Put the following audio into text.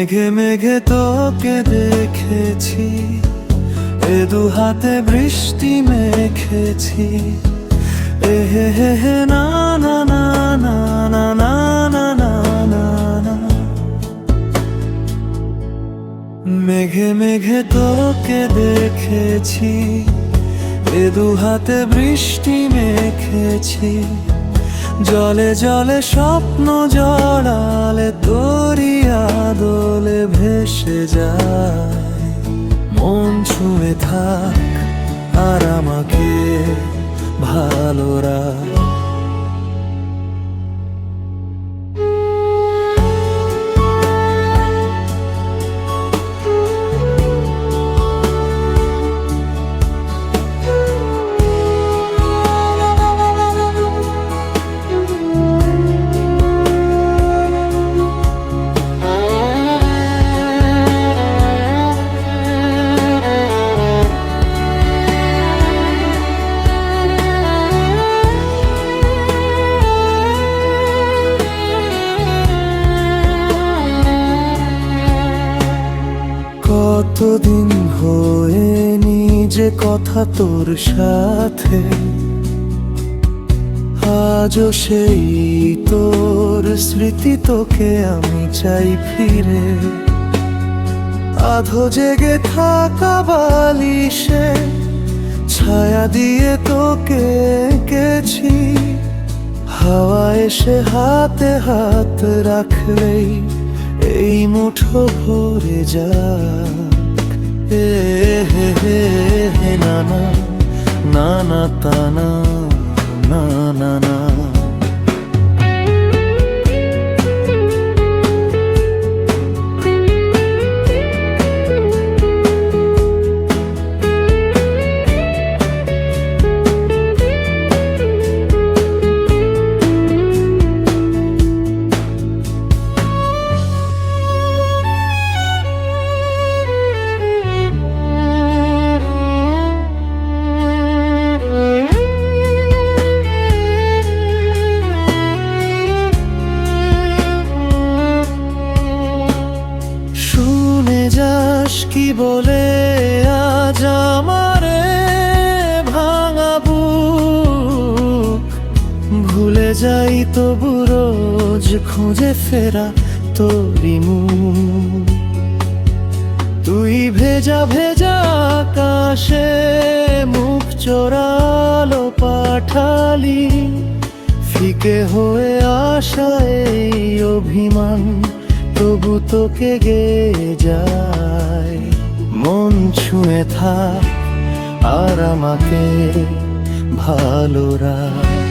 মেঘে মেঘে তোকে দেখেছি, এ দু হাতে বৃষ্টি মেখেছি। হে হে হে না না না না না না না না না না। মেঘে মেঘে তোকে দেখেছি, এ দু হাতে বৃষ্টি মেখেছি। জলে জলে স্বপ্ন জড়ালে তোরি আদলে ভেসে যায়। মন ছুঁয়ে থাক আর আমাকে ভালো রাখ। কতদিন হয়নি যে কথা তোর সাথে, আজও সেই তোর স্মৃতি তোকে আমি চাই ফিরে। আধো জেগে থাকা বালিশে ছায়া দিয়ে তোকে এঁকেছি। হাওয়া এসে হাতে হাত রাখলেই এই মুঠো ভরে যাক। হে হে হে হে না না না না তা না না না না। কি বলে আজ আমারে ভাঙা বুক, ভুলে যাই তবু রোজ খুঁজে ফেরা তোরি মুখ। তুই ভেজা ভেজা আকাশে মুখ চোরালো পাঠালি, ফিকে হয়ে আসা এই অভিমান তবু তোকে গেয়ে যায়। মন ছুঁয়ে থাক আর আমাকে ভালো রাখ।